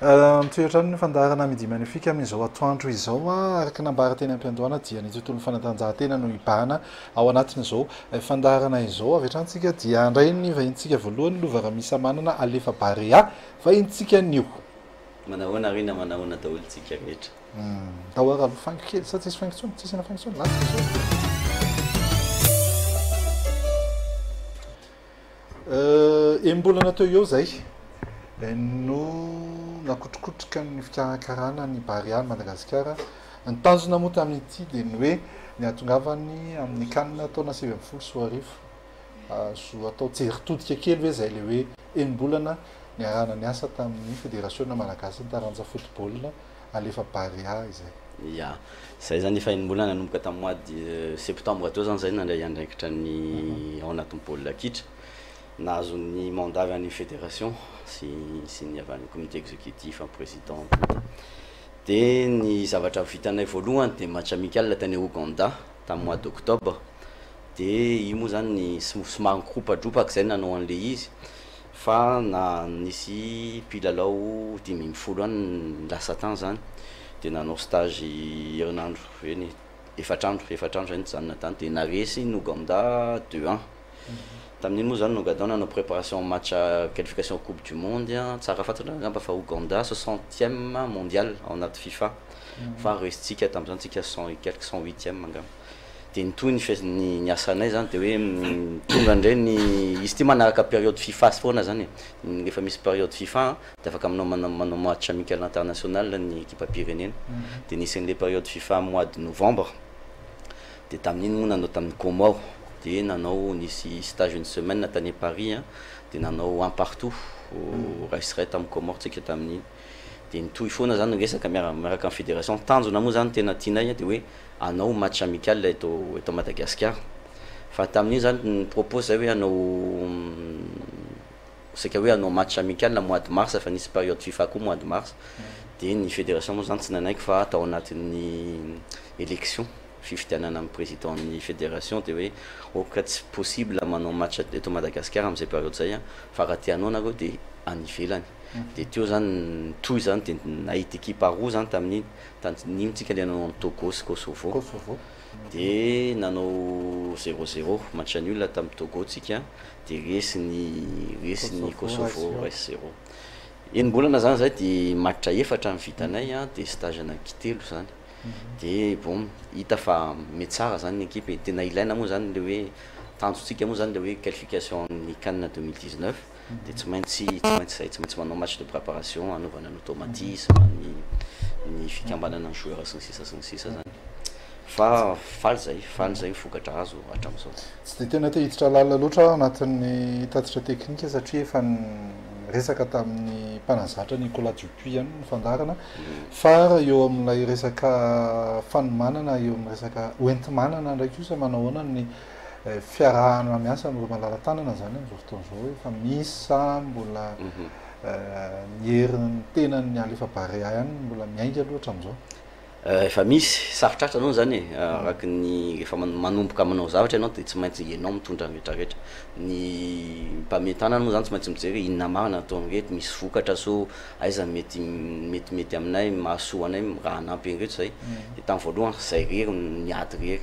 Toetra ny fandarana midi magnifique amin'izao atoandro izao araka nambara teny am-piandohana dia ny tontolon'ny fanatanjahantena no ibahana ao anatin'izao fandarana izao avy hatranintsika dia andray ny vahintsika voalohany lova Ramisa Manana alefa Barea vahintsika nio manahoana rina manahoana daholo tsika rehetra tahoara aloha fangy kely sa tsisy fangy tsony tsisy na fangy tsony lasa izao embolana teo eo zay no nakotrokotroka ny fikarakarana ny Barea Madagasikara ny tanjona moa tamin'ity dia ny hoe ny atongavany amin'ny kanina taona 70 sy 10 so atao jeritodika kely hoe zay le hoe embolana ny arana ny asa tamin'ny fédération malagasy ny taranja football alefa Barea izay ya zay zany efa embolana nanomboka tamin'ny mois de septembre teo zany zay nandray andraikitra ny ao anatin'ny baolina kitra nahazo ny mandat avy any fédération sy ny avy any comité exécutif président dia ny zavatra vitanay voalohany dia match amical tany Ouganda tamin'ny mois d'octobre dia io moa zany ny somary mikropadropaka zay nanao an'le izy fa na nisy mpilalao 10 any lasa tany zany dia nanao stage herinandro hoe ny efatrandro zany nijanona tany dia naresy ny Ouganda 2-1 tamin'iny moa zany Ouganda nanao préparation match qualification coupe du monde tsara fantatra ngamba fa Ouganda 60e mondial ao anaty FIFA fa resitsika tamin'izany tsika 108e angamba dia nitoy ny asanay zany dia hoe tonga indray ny izy ty manaraka période FIFA foana zany rehefa misy période FIFA dia afaka manao match amical international ny équipe pyrénéenne dia nisy an'le période FIFA mois de novembre dia tamin'iny moa nanao tamin'ny Comore dia nanao nisy stage une semaine tany Paris dia nanao un partout raisiray tamin'ny Comore tsika tamin'iny dia nitoy foana zany resaka miaraka amin'ny fédération tanjona moa zany tena tianay dia hoe anao match amical eto Madagascar fa tamin'iny zany nipropose zay hoe anao seka hoe anao match amical mois de mars fa nisy période FIFA koa mois de mars dia ny fédération moa zany tsy nanaiky fa atao anatin'ny élection fifidianana amin'ny président ny fédération dia hoe oka tsy possible manao match eto Madagascar amin'izay période zay fa raha tianao nareo dia any ivelany dia teo zany toy zany dia nahita équipe roa zany tamin'iny taniny tsika le nanao Togo sy Kosovo dia nanao 0-0 match nul tamin'ny Togo tsika dia resy ny Kosovo 0 enimbolana zany zay dia match efatra ny vitanay dia stage anankitelo zany dia bon hita fa mety tsara zany ny équipe tena ilaina moa zany le hoe tanjontsika moa zany le hoe qualification ny CAN 2019 dia tsy maintsy manao match de préparation anaovana ny automatisme ny fikambanana ny joueur sy ny sisa zany fa faly zay fokatra azo hatramin'izao tsy dia tena te hiditra lalina loatra anatin'ny tatitra teknika satria efa resaka tamin'ny mpanazatra Nicolas Dupuis ihany ny fandarana fa eo amin'ilay resaka fanomanana eo amin'ny resaka oentimanana ndraiky io sa manao ahoana ny fiarahana miasa amin'ireo malala-tanana zany amin'izao fotoana izao efa misy sa mbola ny herin'ny tenany alefa Barea ihany mbola miainga loatra amin'izao efa misy sarotratra anao zany araka ny rehefa manomboka manao zavatra ianao dia tsy maintsy ianao mitondra ny rehetrarehetra ny mpametana moa zany tsy maintsy mijery inona marina ataony reto misy vokatra so aiza mety aminay mahasoa anay raha anampy reto zay dia tamin'ny voalohany zay rery niady rery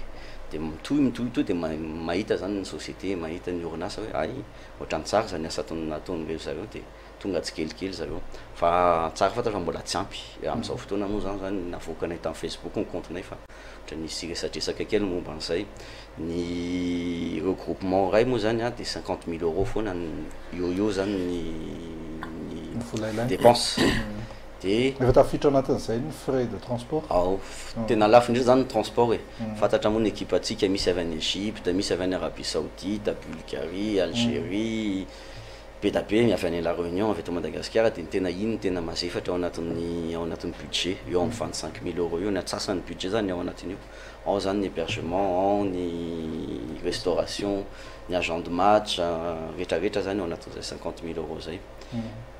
dia mitohy dia mahita zany ny société mahita ny orinasa hoe ay ohatrany tsara zany asa ataony reo zareo dia tonga tsy kelikely zareo fa tsara fantatra fa mbola tsy ampy amin'izao fotoana moa zany navoakanay tamin'ny Facebook ny comptenay fa ohatra nisy resatresaka kely momba an'izay ny regroupement ray moa zany dia 50 000 € foana eo zany ny dépense dia efa tafiditra anatin'izay ny frais de transport ao tena lafo indrindra zany ny transport fantatra moa ny équipe atsika misy avy any Égypte misy avy any Arabie Saoudite Bulgarie Algérie be miavy any La Réunion avy eto Madagascar dia tena iny tena mazefatra ao anatin'ny budget eo amin'ny 25 000 € eo ny atsasany budget zany ao anatin'io ao zany ny hébergement ao ny restauration ny agent de match rehetrarehetra zany ao anatin'izay 50 000 € zay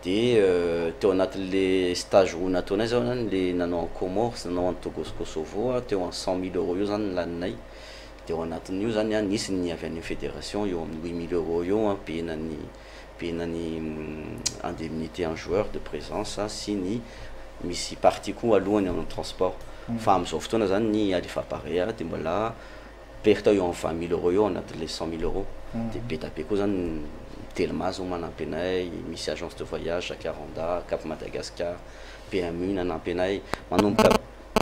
dia teo anatin'le stage roa nataonay zao zany le nanao en Comore sy nanao en Togo sy Kosovo teo amin'ny 100 000 € eo zany laninay dia ao anatin'io zany nisy ny avy any fédération eo amin'ny 8 000 € eo pena ny penany indemnité en joueur de présence sy ny misy partie koa alohany amin'ny transport fa amin'izao fotoana zany ny alefa parea de mbola perte eo amin'ny 20 000 € eo anatin'le 100 000 € de be tabe koa zany Telma manampy anay, misy agence de voyage Jacaranda, Cap Madagascar, PMU nanampy anay manomboka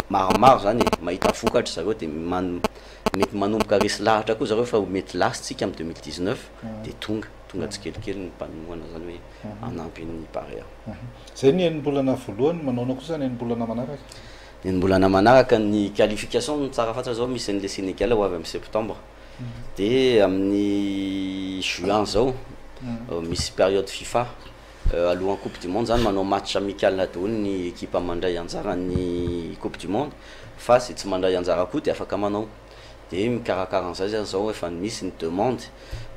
maromaro zany mahita vokatra zareo de mety manomboka resy lahatra koa zareo fa mety lasitsika amin'ny 2019 de tonga tsikelikely ny mpanohana zany hoe anampy ny parea. Zay ny enim-bolana voalohany manao kosa ny enim-bolana manaraka. Ny enim-bolana manaraka ny qualification tsara fatra zao misy an'le Sénégal ho avy amin'ny septembre de amin'ny juin zao misy période FIFA alohan'ny coupe du monde zany manao match amical daholo ny équipe mandray anjara ny coupe du monde fa sy tsy mandray anjara koa de afaka manao de mikarakara an'izay zany zao efa misy ny demande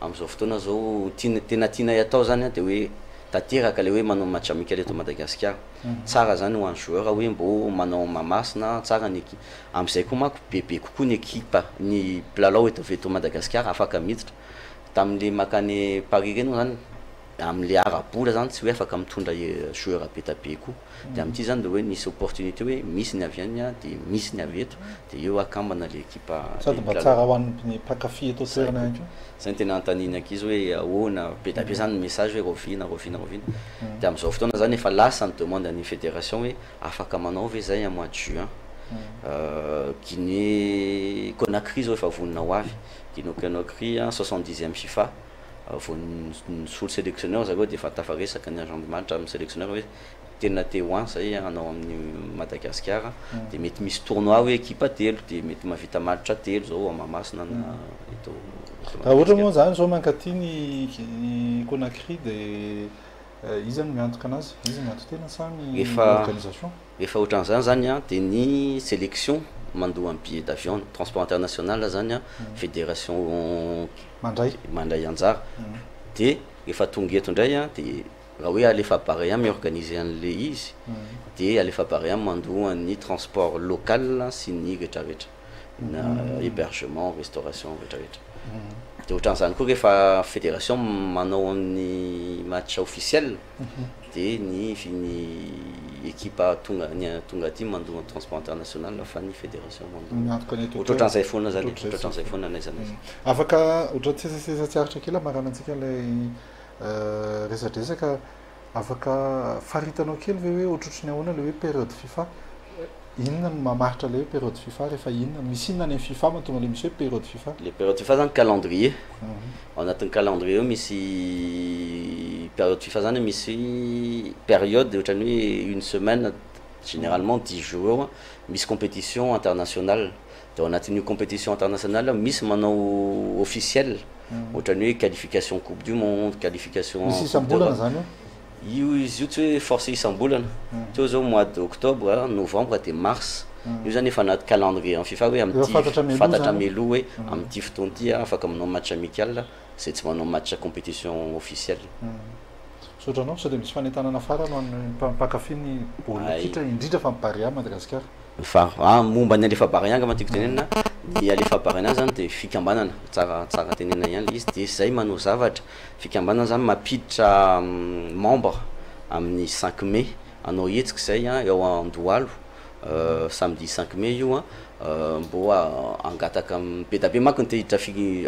amin'izao fotoana zao tena tianay atao zany de hoe tateraka le hoe manao match amical eto Madagascar tsara zany ho an'ny joueur hoe mbo manao mamasina tsara ny am'izay koa manko bebe kokoa ny équipe ny mpilalao eto Madagascar afaka miditra tamin'le makany Paris reny zany amin'le arabola zany tsy hoe afaka mitondra joueur be tabe koa de amin'ity zany de hoe nisy opportunité hoe misy ny avy any de misy ny avy eto de eo akambana le équipe sady mba tsara ho an'ny mpakafy eto toerana ihany koa zany tena antaniny akizy hoe ahoana be tabe zany ny message hoe rovina de amin'izao fotoana zany efa lasa ny demande an'ny fédération hoe afaka manao ve zay à mois de juin Guinée Conakry zao efa vonona ho avy Guinée-Conakry 70e FIFA vao nisolo sélectionneur zareo de efa tafaresaka ny agent de match amin'ny sélectionneur hoe tena te ho any zay anao amin'ny Madagascar de mety misy tournoi hoe équipe telo de mety mahavita match telo zao Mahamasina na eto ohatra moa zany zao mankaty ny Conakry de izy zany miantoka anazy izy miantoka tena sa ny organisation rehefa ohatran'izany zany de ny sélection mandoa amin'ny billet d'avion transport international zany fédération mandray anjara de rehefa tonga eto indray de raha hoe alefa parea miorganiser an'le izy de alefa parea mandoa ny transport local sy ny rehetrarehetra na hébergement restauration rehetrarehetra de ohatran'izany koa rehefa fédération manao ny match officiel de ny équipe tonga aty mandoa transport international fa ny fédération mandoa ohatran'izay foana zany ohatran'izay foana naizanaiza afaka ohatra tsiaritra kely marana antsika ilay resadresaka afaka faritanao kely ve hoe ohatrotriny ahoana le hoe période FIFA inona no mamaritra le hoe période FIFA rehefa inona misy inona ny FIFA mahatonga le misy hoe période FIFA le période FIFA zany calendrier ao anatin'ny calendrier misy période FIFA zany misy période ohatrany hoe une semaine généralement 10 jours misy compétition internationale de ao anatin'io compétition internationale misy manao officiel ohatrany hoe qualification coupe du monde qualification misy isambolana zany io izy io tsy hoe forcé isambolana teo zao mois d'octobre novembre de mars io zany efa anaty calendrier en FIFA hoe amin'ity fantatra mialoha hoe amin'ity fotoana ity afaka manao match amical zay tsy manao match compétition officielle sotranao sao de misy fanentanana farany ho an'ny mpakafy ny baolina kitra indrindra fa miparea Madagascar momba ny alefa barianga matiko tenenina ny alefa bariana zany de fikambanana tsara tenena ihany le izy de zay manao zavatra fikambanana zany mampiditra membre amin'ny 5 mai anao hetsika zay eo Andohalo samedi 5 mai io mbo angataka be tabe manko nitehitra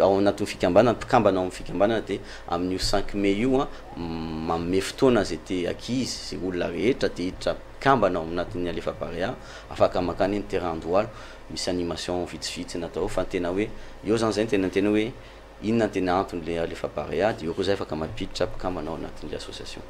ao anatin'ny fikambanana mpikambana ao amin'ny fikambanana de amin'io 5 mai io manome fotoana zay te akizy zay olona rehetra te hiditra mpikambana ao anatin'ny alefa parea afaka makany ny terrain Andohalo misy animation vitsivitsy natao fa tena hoe eo zany zay tena hoe inona tena antony le alefa parea de eo koa zay afaka mampiditra mpikambana ao anatin'le association